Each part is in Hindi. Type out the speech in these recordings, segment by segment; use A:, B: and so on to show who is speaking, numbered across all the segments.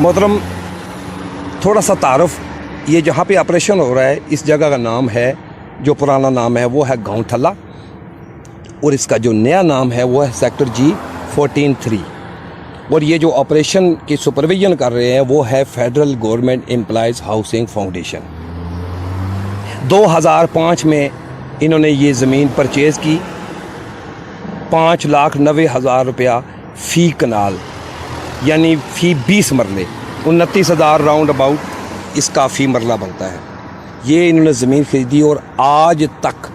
A: मोहतरम, थोड़ा सा तारुफ, ये जहाँ पे ऑपरेशन हो रहा है इस जगह का नाम है, जो पुराना नाम है वो है गाँव ठल्ला, और इसका जो नया नाम है वो है सेक्टर G14-3। और ये जो ऑपरेशन की सुपरविजन कर रहे हैं वो है federal government employees housing foundation. 2005 में इन्होंने ये ज़मीन परचेज़ की, 5,90,000 रुपया फ़ी कनाल, यानी फ़ी 20 मरले, 29,000 राउंड अबाउट इसका फ़ी मरला बनता है। ये इन्होंने ज़मीन ख़रीदी और आज तक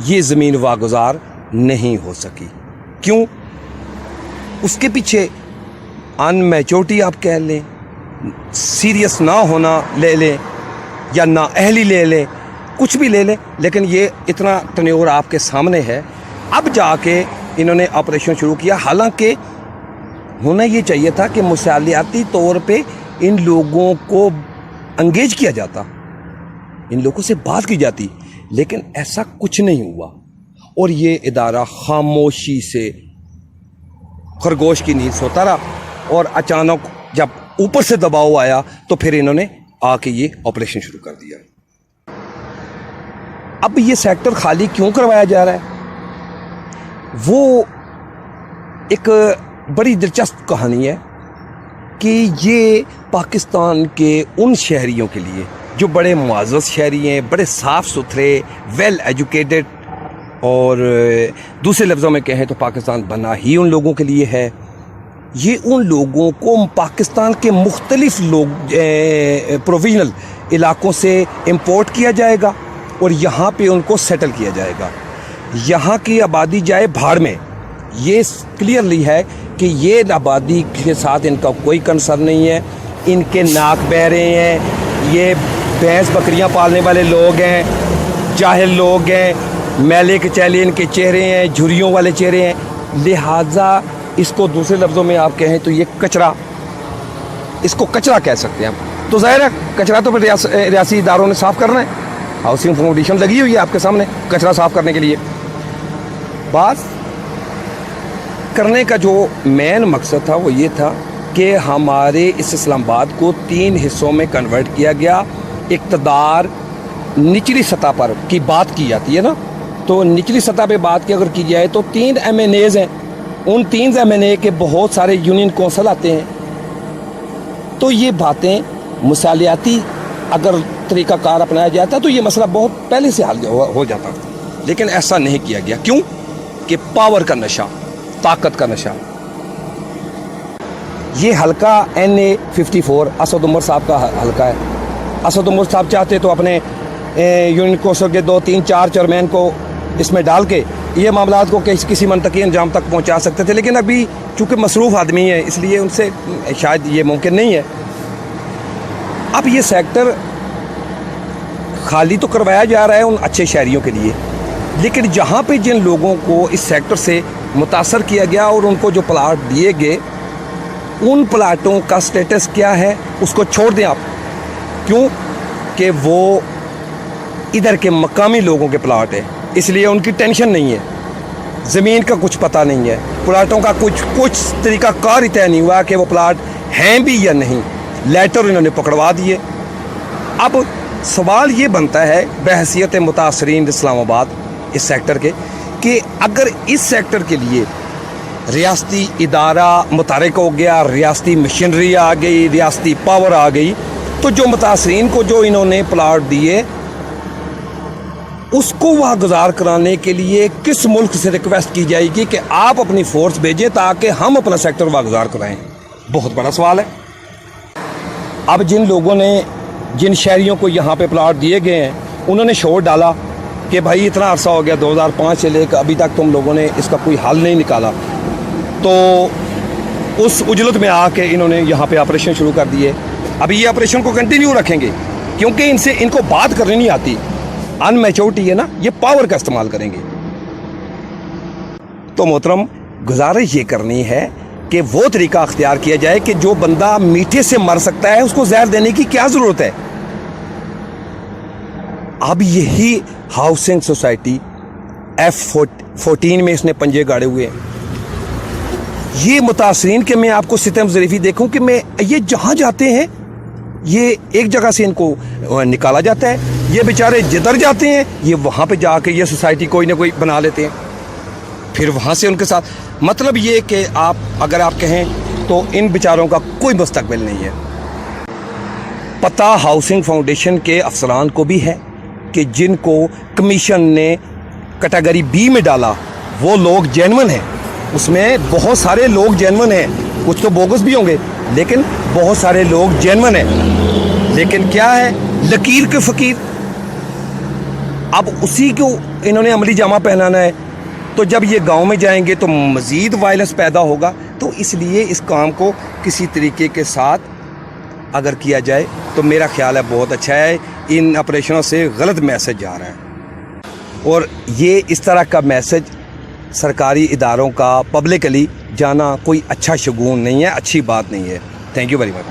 A: ये ज़मीन वागुज़ार नहीं हो सकी। क्यों? उसके पीछे अनमैच्योरिटी आप कह लें, सीरियस ना होना ले लें, या ना अहली ले लें, कुछ भी ले लें, लेकिन ये इतना टन्योर आपके सामने है। अब जाके इन्होंने ऑपरेशन शुरू किया। हालांकि होना ये चाहिए था कि मुसालियाती तौर पे इन लोगों को एंगेज किया जाता, इन लोगों से बात की जाती, लेकिन ऐसा कुछ नहीं हुआ। और ये इदारा खामोशी से खरगोश की नींद सोता रहा, और अचानक जब ऊपर से दबाव आया तो फिर इन्होंने आके ये ऑपरेशन शुरू कर दिया। अब ये सेक्टर खाली क्यों करवाया जा रहा है, वो एक बड़ी दिलचस्प कहानी है कि ये पाकिस्तान के उन शहरियों के लिए जो बड़े मुअज़्ज़ज़ शहरी हैं, बड़े साफ़ सुथरे, वेल एजुकेटेड, और दूसरे लफ्ज़ों में कहें तो पाकिस्तान बना ही उन लोगों के लिए है। ये उन लोगों को पाकिस्तान के मुख्तलिफ लोग प्रोविजनल इलाकों से इम्पोर्ट किया जाएगा और यहाँ पे उनको सेटल किया जाएगा। यहाँ की आबादी जाए भाड़ में, ये क्लियरली है कि ये आबादी के साथ इनका कोई कंसर्न नहीं है। इनके नाक बह रहे हैं, ये भैंस बकरियां पालने वाले लोग हैं, जाहिल लोग हैं, मैले के चैले इनके चेहरे हैं, झुर्रियों वाले चेहरे हैं। लिहाजा इसको दूसरे लफ्ज़ों में आप कहें तो ये कचरा, इसको कचरा कह सकते हैं हम। तो ज़ाहिर है कचरा तो फिर रियासी इदारों ने साफ़ करना है। हाउसिंग फाउंडेशन लगी हुई है आपके सामने कचरा साफ़ करने के लिए। बात करने का जो मेन मकसद था वो ये था कि हमारे इस इस्लामाबाद को 3 हिस्सों में कन्वर्ट किया गया। इक़्तिदार निचली सतह पर की बात की जाती है ना, तो निचली सतह पे बात की अगर की जाए तो 3 MNAs हैं। उन 3 MNA के बहुत सारे यूनियन कौंसल आते हैं। तो ये बातें मुसालियाती अगर तरीक़ाकार अपनाया जाता तो ये मसला बहुत पहले से हल हो जाता, लेकिन ऐसा नहीं किया गया। क्यों? कि पावर का नशा, ताकत का नशा। ये हल्का NA-54 असद उमर साहब का हल्का है। असद उमर साहब चाहते तो अपने यूनियन कौंसल के 2, 3, 4 चेयरमैन को इसमें डाल के ये मामलात को किसी मनतकी अंजाम तक पहुंचा सकते थे, लेकिन अभी चूँकि मसरूफ़ आदमी है इसलिए उनसे शायद ये मुमकिन नहीं है। अब ये सेक्टर खाली तो करवाया जा रहा है उन अच्छे शहरियों के लिए, लेकिन जहाँ पे जिन लोगों को इस सेक्टर से मुतासर किया गया और उनको जो प्लाट दिए गए, उन प्लाटों का स्टेटस क्या है उसको छोड़ दें आप। क्यों? कि वो इधर के मकामी लोगों के प्लाट है, इसलिए उनकी टेंशन नहीं है, ज़मीन का कुछ पता नहीं है, प्लाटों का कुछ तरीक़ाकार तय नहीं हुआ कि वो प्लाट हैं भी या नहीं। लेटर इन्होंने पकड़वा दिए। अब सवाल ये बनता है बहैसियत मुतासरीन इस्लामाबाद इस सेक्टर के, कि अगर इस सेक्टर के लिए रियासती इदारा मुतहर्रिक हो गया, रियासती मशीनरी आ गई, रियासती पावर आ गई, तो जो मुतासरीन को जो इन्होंने प्लाट दिए उसको वागुज़ार कराने के लिए किस मुल्क से रिक्वेस्ट की जाएगी कि आप अपनी फोर्स भेजें ताकि हम अपना सेक्टर वागुज़ार कराएं? बहुत बड़ा सवाल है। अब जिन लोगों ने, जिन शहरियों को यहाँ पे प्लाट दिए गए हैं, उन्होंने शोर डाला कि भाई इतना अरसा हो गया 2005 से लेकर अभी तक तुम लोगों ने इसका कोई हल नहीं निकाला, तो उस उजलत में आके इन्होंने यहाँ पे ऑपरेशन शुरू कर दिए। अभी ये ऑपरेशन को कंटिन्यू रखेंगे क्योंकि इनको बात करनी नहीं आती, अनमैच्योरिटी है ना, ये पावर का इस्तेमाल करेंगे। तो मोहतरम, गुजारिश ये करनी है कि वो तरीका अख्तियार किया जाए कि जो बंदा मीठे से मर सकता है उसको जहर देने की क्या ज़रूरत है। अब यही हाउसिंग सोसाइटी F14 में इसने पंजे गाड़े हुए हैं। ये मुतासरीन के मैं आपको सितम ज़रीफ़ी देखूं कि मैं ये जहाँ जाते हैं ये एक जगह से इनको निकाला जाता है, ये बेचारे जिधर जाते हैं ये वहाँ पे जाके ये सोसाइटी कोई ना कोई बना लेते हैं, फिर वहाँ से उनके साथ मतलब ये कि आप अगर आप कहें तो इन बेचारों का कोई मुस्तकबिल नहीं है। पता हाउसिंग फाउंडेशन के अफसरान को भी है कि जिनको कमीशन ने कैटेगरी बी में डाला वो लोग जेन्युइन हैं, उसमें बहुत सारे लोग जेन्युइन हैं, कुछ तो बोगस भी होंगे लेकिन बहुत सारे लोग जेन्युइन हैं। लेकिन क्या है, लकीर के फ़कीर, अब उसी को इन्होंने अमली जामा पहनाना है, तो जब ये गांव में जाएंगे तो मज़ीद वायलेंस पैदा होगा। तो इसलिए इस काम को किसी तरीके के साथ अगर किया जाए तो मेरा ख्याल है बहुत अच्छा है। इन ऑपरेशनों से गलत मैसेज जा रहा है और ये इस तरह का मैसेज सरकारी इदारों का पब्लिकली जाना कोई अच्छा शगुन नहीं है, अच्छी बात नहीं है। Thank you very much.